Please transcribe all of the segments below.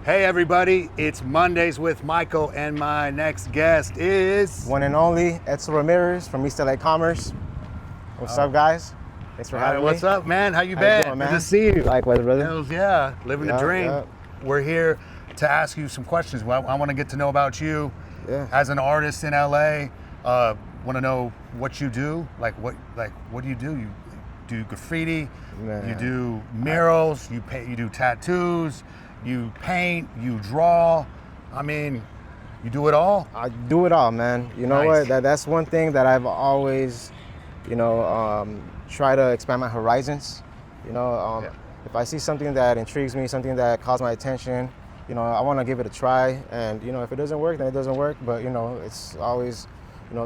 Hey everybody, it's Mondays with Michael, and my next guest is... One and only, Edsel Ramirez from East LA Commerce. What's up, guys? Thanks for having me. What's up, man? How you How been? you doing, man? Good to see you. Likewise, brother. Hells yeah, living the dream. We're here to ask you some questions. Well, I want to get to know about you as an artist in LA. Want to know what you do. What do you do? You do graffiti, you do murals, you do tattoos, you paint, you draw. I mean, you do it all? I do it all, man. You know what? That's one thing that I've always, try to expand my horizons. If I see something that intrigues me, something that calls my attention, I want to give it a try. And, if it doesn't work, then it doesn't work. But, it's always,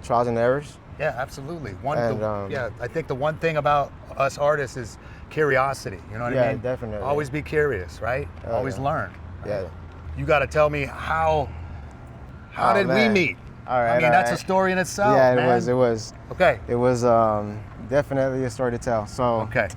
trials and errors. Yeah, absolutely. I think the one thing about us artists is curiosity. You know what I mean? Yeah, definitely. Always be curious, right? Always learn. Yeah. You got to tell me how did we meet? All right. That's a story in itself. Yeah, man. It was. Okay. It was definitely a story to tell. So. Okay.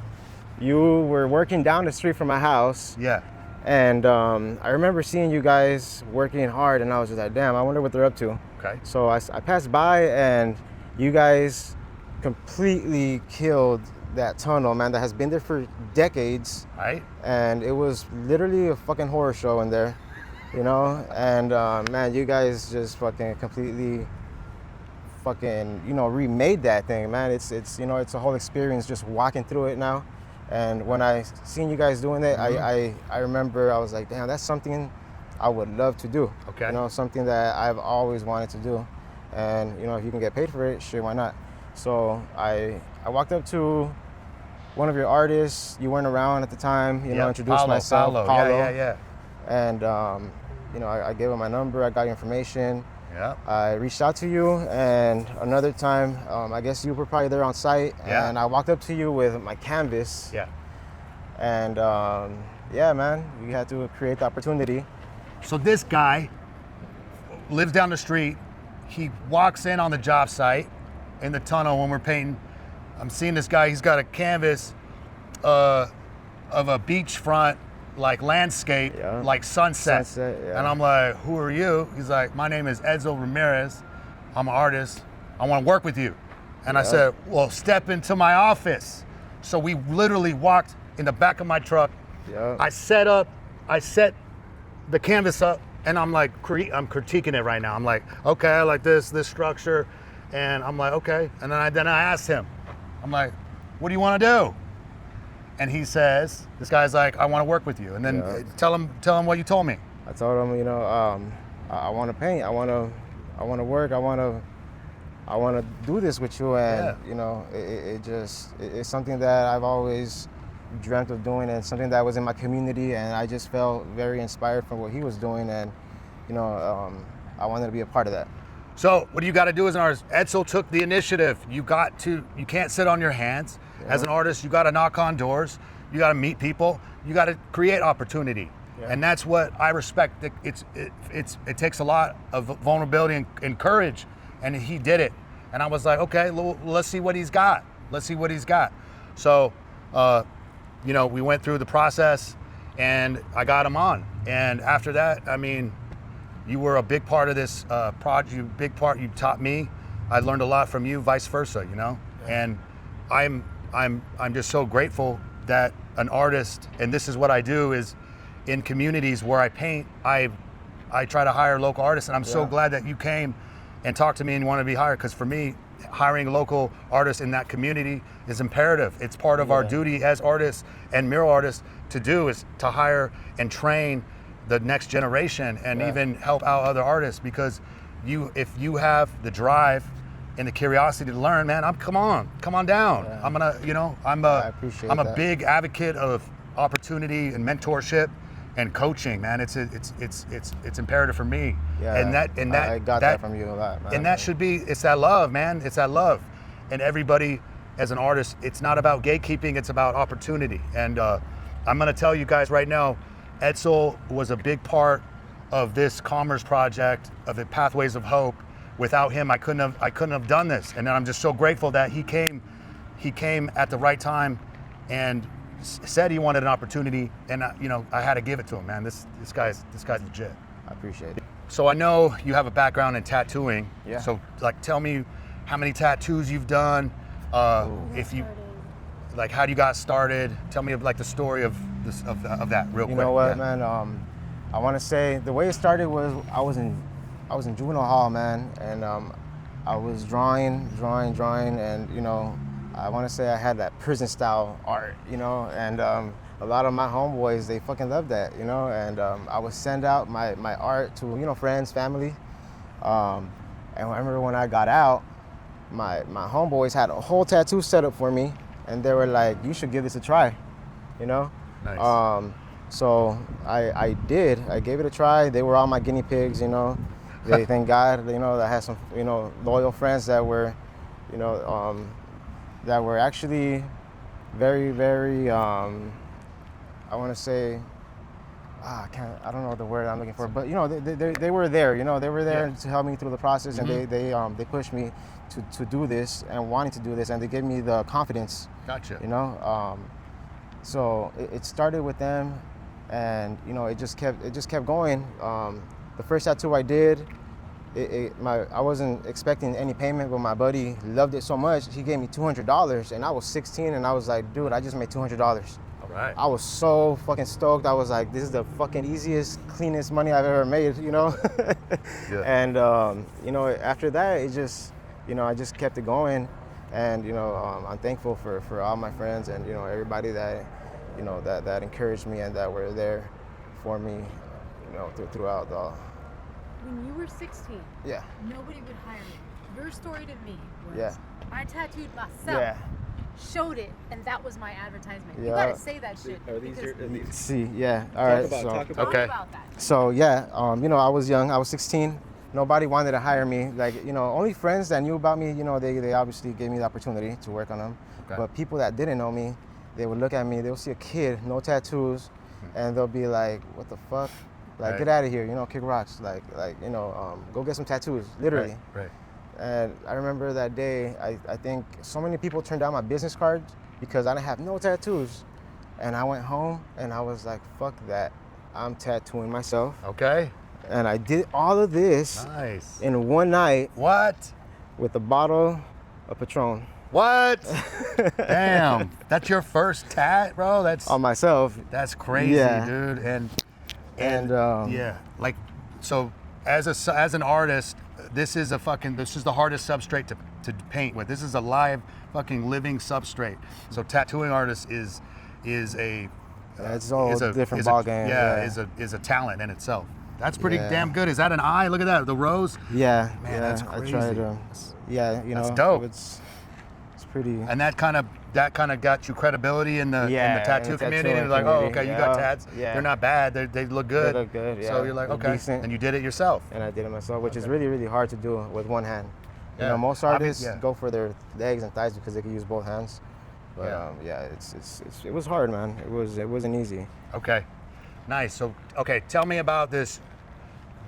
You were working down the street from my house. Yeah. And I remember seeing you guys working hard, and I was just like, damn, I wonder what they're up to. Okay. So I passed by, and you guys completely killed that tunnel, man, that has been there for decades. Right. And it was literally a fucking horror show in there, And man, you guys just fucking completely remade that thing, man. It's a whole experience just walking through it now. And when I seen you guys doing it, I remember I was like, damn, that's something I would love to do. Okay. Something that I've always wanted to do. And, if you can get paid for it, sure, why not? So I walked up to one of your artists. You weren't around at the time, introduced myself. Paulo. Yeah. And, I gave him my number. I got your information. Yeah. I reached out to you, and another time, I guess you were probably there on site, and I walked up to you with my canvas. Yeah. And man, we had to create the opportunity. So this guy lives down the street. He walks in on the job site in the tunnel when we're painting. I'm seeing this guy. He's got a canvas of a beachfront landscape, like sunset. And I'm like, who are you? He's like, my name is Edsel Ramirez. I'm an artist. I want to work with you. And I said, well, step into my office. So we literally walked in the back of my truck. I set the canvas up, and I'm like, I'm critiquing it right now. I'm like, okay, I like this structure. And I'm like, okay. And then I asked him, I'm like, what do you want to do? And he says, this guy's like, I want to work with you. And then tell him what you told me. I told him, I want to paint. I want to work. I want to do this with you. And, it's something that I've always dreamt of doing, and something that was in my community. And I just felt very inspired from what he was doing. And, I wanted to be a part of that. So what do you got to do as an artist? Edsel took the initiative. You can't sit on your hands. As an artist, you got to knock on doors. You got to meet people. You got to create opportunity. And that's what I respect. It takes a lot of vulnerability and courage, and he did it. And I was like, okay, let's see what he's got. So, we went through the process, and I got him on. And after that, I mean, you were a big part of this project. You taught me. I learned a lot from you, vice versa. And I'm just so grateful that an artist, and this is what I do, is in communities where I paint, I try to hire local artists, and I'm so glad that you came and talked to me and wanted to be hired, because for me, hiring local artists in that community is imperative. It's part of our duty as artists and mural artists to do, is to hire and train the next generation and even help out other artists, because if you have the drive and the curiosity to learn, man, come on down. I'm gonna, I'm a big advocate of opportunity and mentorship and coaching, man. It's imperative for me. I got that from you a lot, man. And that should be, it's that love, man. It's that love. And everybody, as an artist, it's not about gatekeeping, it's about opportunity. And I'm gonna tell you guys right now, Edsel was a big part of this commerce project, of the Pathways of Hope. Without him, I couldn't have done this. And I'm just so grateful that he came at the right time, and said he wanted an opportunity, and I had to give it to him, man. This guy's legit. I appreciate it. So I know you have a background in tattooing. Yeah. So like, tell me how many tattoos you've done. If you like, how you got started. Tell me like the story of that real quick. You know what, man? I want to say the way it started was I was in juvenile hall, man, and I was drawing, and I want to say I had that prison style art, and a lot of my homeboys, they fucking loved that, and I would send out my art to friends, family, and I remember when I got out, my homeboys had a whole tattoo set up for me, and they were like, "You should give this a try," Nice. So I did. I gave it a try. They were all my guinea pigs, They thank God, I had some, loyal friends that were, that were actually very, very, I want to say, I don't know the word I'm looking for, but they were there, they were there to help me through the process, and they pushed me to do this and wanting to do this, and they gave me the confidence. Gotcha. So it started with them, and it just kept going. The first tattoo I did, I wasn't expecting any payment, but my buddy loved it so much, he gave me $200, and I was 16, and I was like, dude, I just made $200. All right. I was so fucking stoked. I was like, this is the fucking easiest, cleanest money I've ever made, Yeah. And after that, it just, I just kept it going, and I'm thankful for all my friends and everybody that that encouraged me and that were there for me, throughout the. When you were 16, Yeah. nobody would hire me. Your story to me was, Yeah. I tattooed myself, Yeah. showed it, and that was my advertisement. You Yeah. gotta say that shit. Are these your? See, yeah. All right. Talk about. Talk Okay. about that. So yeah, I was young. I was 16. Nobody wanted to hire me. Like, only friends that knew about me, they obviously gave me the opportunity to work on them. Okay. But people that didn't know me, they would look at me, they'll see a kid, no tattoos, and they'll be like, what the fuck? Like, Right. get out of here, kick rocks. Like, go get some tattoos, literally. Right. And I remember that day, I think so many people turned down my business cards because I didn't have no tattoos. And I went home and I was like, fuck that. I'm tattooing myself. Okay. And I did all of this Nice. in one night What? with a bottle of Patron What? Damn. That's your first tat, bro? on myself. That's crazy, Yeah. dude. And Yeah. like, so as an artist, this is the hardest substrate to paint with. This is a live fucking living substrate. So tattooing artist is a It's a whole different is a- ballgame. Yeah, is a talent in itself. That's pretty Yeah. damn good. Is that an eye? Look at that, the rose. Yeah. Man, yeah. that's I crazy. try to. Yeah, That's dope. It's pretty. And that kind of got you credibility in the Yeah, tattoo in the community. tattooing You're like, oh, community, okay, you got yeah, tats. yeah. They're not bad. They look good. They look good, So yeah. you're like, They're okay, decent. and you did it yourself. And I did it myself, which is really, really hard to do with one hand. Yeah. Most artists Yeah. go for their legs and thighs because they can use both hands. But Yeah. it was hard, man. It wasn't easy. Okay, nice. So, okay, tell me about this.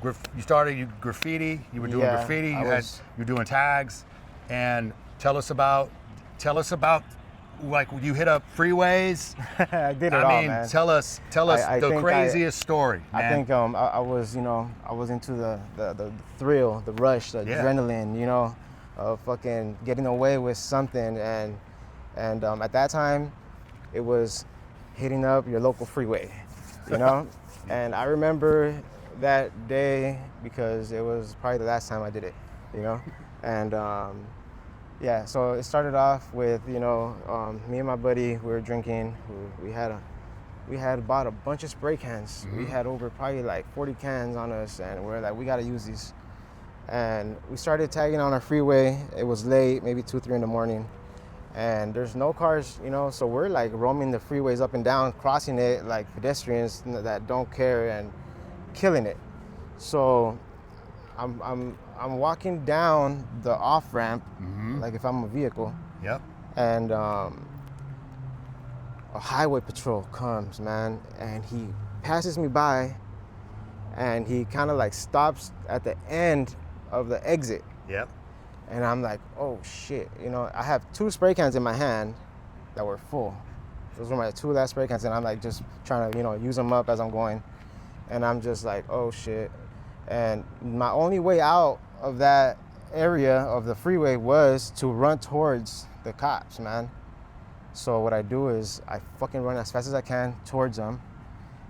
You started graffiti. You were doing Yeah, graffiti. I You were doing tags, and tell us about like you hit up freeways. I did it all, I mean, man. tell us I the think craziest story, man. I think I was into the thrill, the rush, the Yeah. adrenaline, of fucking getting away with something, and at that time, it was hitting up your local freeway, and I remember that day because it was probably the last time I did it, and yeah, so it started off with me and my buddy, we were drinking. We had bought a bunch of spray cans. We had over probably like 40 cans on us, and we're like, we gotta use these. And we started tagging on our freeway. It was late, maybe 2, 3 in the morning, and there's no cars, so we're like roaming the freeways up and down, crossing it like pedestrians that don't care and killing it. So I'm walking down the off ramp, like if I'm a vehicle, Yep. and a highway patrol comes, man, and he passes me by, and he kind of like stops at the end of the exit, Yep. and I'm like, oh shit, I have 2 spray cans in my hand that were full, Those were my 2 last spray cans, and I'm like just trying to, use them up as I'm going. And I'm just like, oh shit. And my only way out of that area of the freeway was to run towards the cops, man. So what I do is I fucking run as fast as I can towards them.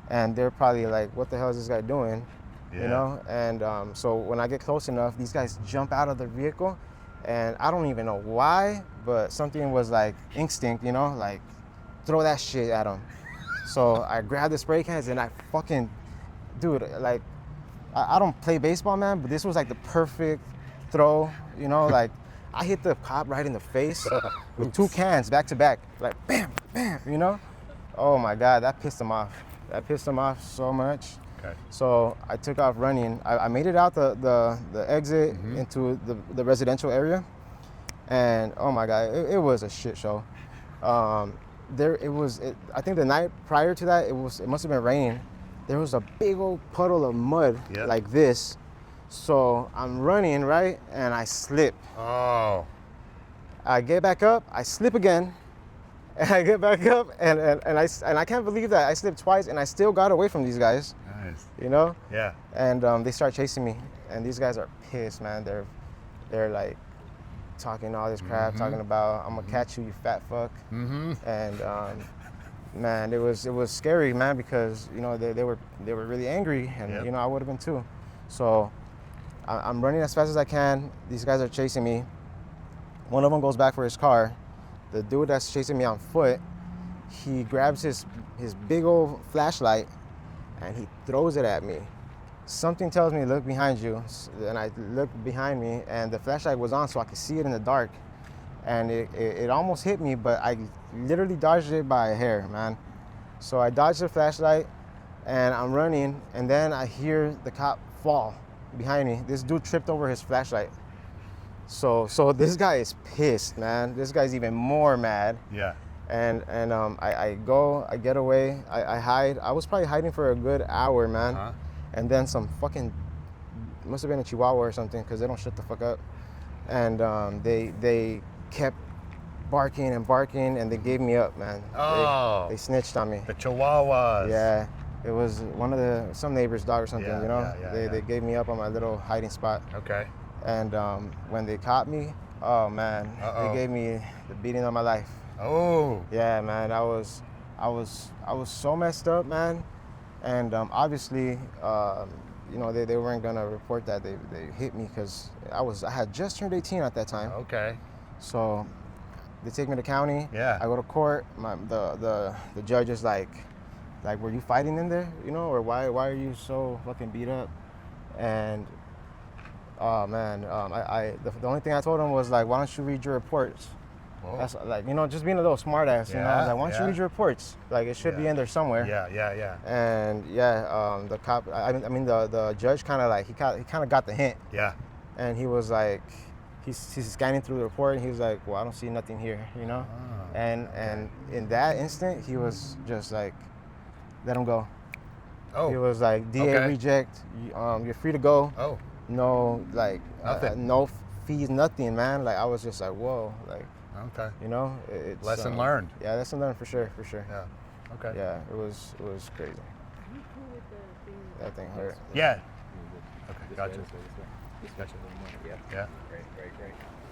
And they're probably like, what the hell is this guy doing? Yeah. And so when I get close enough, these guys jump out of the vehicle, and I don't even know why, but something was like instinct, like throw that shit at them. So I grabbed the spray cans and I fucking, dude, like I don't play baseball, man, but this was like the perfect throw, like I hit the cop right in the face with 2 cans back to back, like bam, bam, Oh my God, that pissed him off. That pissed him off so much. Okay. So I took off running. I made it out the exit into the residential area, and oh my God, it was a shit show. I think the night prior to that, it must have been raining. There was a big old puddle of mud like this. So I'm running, right, and I slip. Oh. I get back up, I slip again, and I get back up, and I can't believe that I slipped twice, and I still got away from these guys. Nice. Yeah. And they start chasing me, and these guys are pissed, man. They're like talking all this crap, talking about I'm gonna catch you, you fat fuck. And man, it was scary, man, because they were really angry, and I would have been too. So I'm running as fast as I can. These guys are chasing me. One of them goes back for his car. The dude that's chasing me on foot, he grabs his big old flashlight and he throws it at me. Something tells me, look behind you. And I look behind me, and the flashlight was on so I could see it in the dark. And it almost hit me, but I literally dodged it by a hair, man. So I dodged the flashlight, and I'm running, and then I hear the cop fall behind me. This dude tripped over his flashlight. So this guy is pissed, man. This guy's even more mad. Yeah. And I get away, I hide. I was probably hiding for a good hour, man. And then some fucking, must have been a Chihuahua or something, because they don't shut the fuck up. And they kept barking and barking, and they gave me up, man. Oh. They snitched on me. The Chihuahuas. Yeah. It was some neighbor's dog or something, They gave me up on my little hiding spot. Okay. And when they caught me, oh man, they gave me the beating of my life. Oh. Yeah, man, I was so messed up, man. And obviously, they weren't gonna report that they hit me because I had just turned 18 at that time. Okay. So they take me to county. Yeah. I go to court. The judge is like, were you fighting in there? Or why are you so fucking beat up? And oh man, the only thing I told him was like, why don't you read your reports? Whoa. That's like, just being a little smart ass, I was like, why don't you read your reports? Like, it should be in there somewhere. Yeah. And the cop, the judge kind of got the hint. Yeah. And he was like, he's scanning through the report, and he was like, well, I don't see nothing here, Oh, And in that instant, he was just like, let him go. Oh. He was like, DA reject, you're free to go. Oh. No, like, nothing. no fees, nothing, man. Like, I was just like, whoa, like, okay. It's lesson learned. Yeah, lesson learned for sure. Yeah. Okay. Yeah, it was crazy. You cool with the thing? That thing hurt. Yeah. Okay, gotcha. Gotcha. Yeah. Great.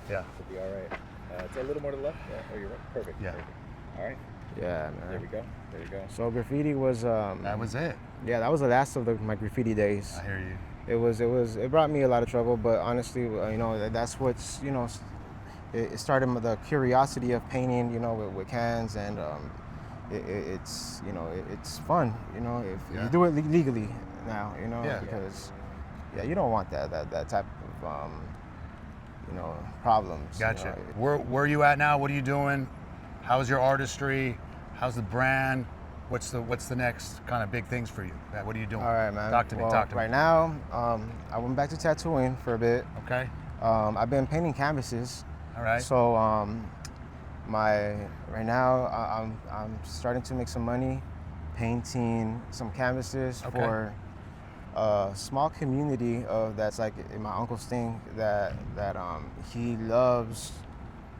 Yeah. Should be all right. It's a little more to the left. Yeah. Oh, you're right. Perfect. Yeah. Perfect. All right. Yeah, man. There we go. So graffiti was. That was it. Yeah, that was the last of my graffiti days. I hear you. It brought me a lot of trouble, but honestly, that's what's, it started the curiosity of painting, with cans, and it's fun, if you do it legally now, because you don't want that type of problems. Gotcha. Where are you at now? What are you doing? How's your artistry? How's the brand? What's the next kind of big things for you? What are you doing? All right, man. Talk to me. Right now, I went back to tattooing for a bit. Okay. I've been painting canvases. All right. So right now I'm starting to make some money painting some canvases for a small community that's like in my uncle's thing that he loves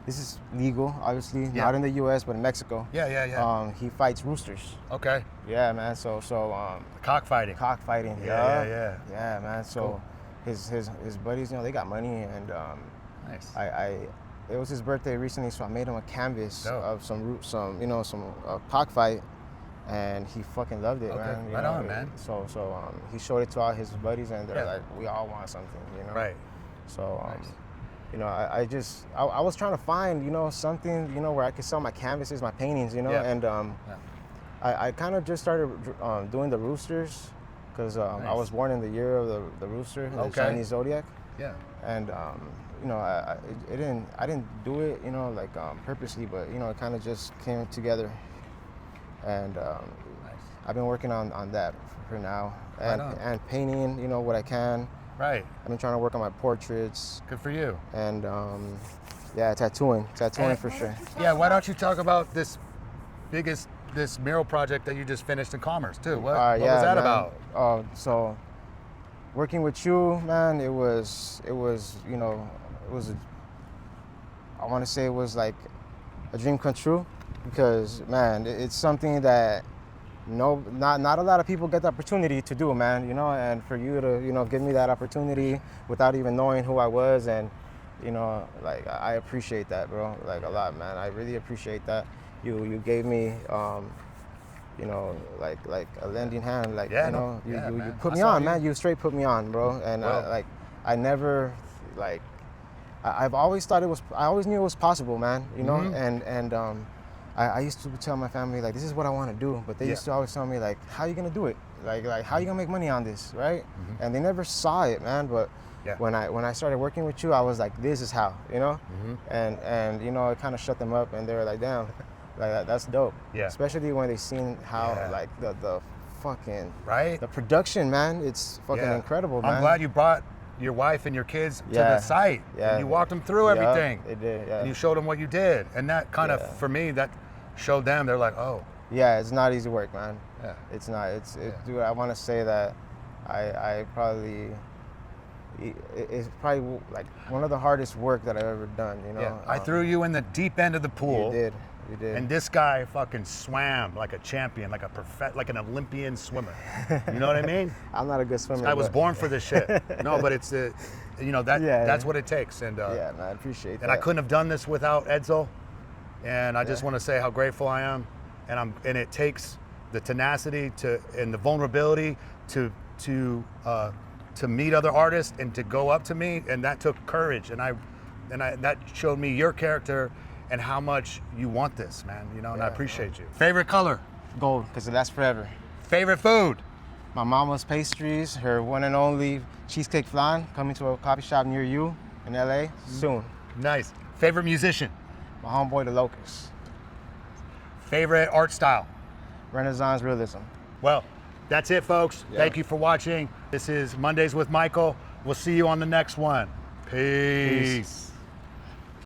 this is legal, obviously, Yeah. not in the U.S. but in Mexico. Yeah. He fights roosters. Okay. Yeah, man. So Cockfighting. cockfighting. Yeah. Yeah, man. So Cool. his buddies, they got money, and Nice. it was his birthday recently, so I made him a canvas Dope. of some cockfight, and he fucking loved it, Okay, man. right on, man. So he showed it to all his buddies, and they're Yeah. like, we all want something, Right. So Nice. I was trying to find, something, where I could sell my canvases, my paintings, Yeah. and I kind of just started doing the roosters, because I Nice. was born in the year of the rooster, the Okay. Chinese zodiac, Yeah. and I didn't do it, purposely, but it kind of just came together, and Nice. I've been working on that for now, Right and on. painting, what I can. Right. I've been trying to work on my portraits, Good for you. and tattooing And- for sure. Yeah. Why don't you talk about this mural project that you just finished in Commerce too? What was that man. about? So working with you, man, I want to say it was like a dream come true, because man, it's something that not a lot of people get the opportunity to do, man, and for you to, give me that opportunity without even knowing who I was, and, I appreciate that, bro, like a lot, man. I really appreciate that. You gave me, like a lending hand, like, Yeah, you man. put I me saw on, you. man. You straight put me on, bro. And Well. I never, I've always thought I always knew it was possible, man, Mhm. and I used to tell my family, like, this is what I want to do, but they used to always tell me, like, how are you gonna do it? Like how are you gonna make money on this, right? Mhm. And they never saw it, man. But Yeah. when I started working with you, I was like, this is how, Mhm. and it kind of shut them up, and they were like, damn, like that's dope. Yeah. Especially when they seen how Yeah. like the fucking Right. the production, man. It's fucking Yeah. incredible, man. I'm glad you brought your wife and your kids to Yeah. the site. Yeah. And you walked them through Yeah, everything. they did, yeah. And you showed them what you did. And that kind of, Yeah. for me, that showed them, they're like, oh, Yeah, it's not easy work, man. yeah. It's not. Dude, I want to say that I probably it's probably like one of the hardest work that I've ever done. Yeah. I threw you in the deep end of the pool. You did. And this guy fucking swam like a champion, like like an Olympian swimmer. You know what I mean? I'm not a good swimmer. I was but- born for this shit. No, but it's that's what it takes. And Yeah, man, I appreciate that. and I couldn't have done this without Edsel. And I just want to say how grateful I am. And it takes the tenacity and the vulnerability to meet other artists and to go up to me, and that took courage. And that showed me your character and how much you want this, man. And I appreciate you. Favorite color? Gold, because it lasts forever. Favorite food? My mama's pastries, her one and only cheesecake flan, coming to a coffee shop near you in LA soon. Nice. Favorite musician? My homeboy, the Locust. Favorite art style? Renaissance realism. Well, that's it, folks. Yeah. Thank you for watching. This is Mondays with Michael. We'll see you on the next one. Peace.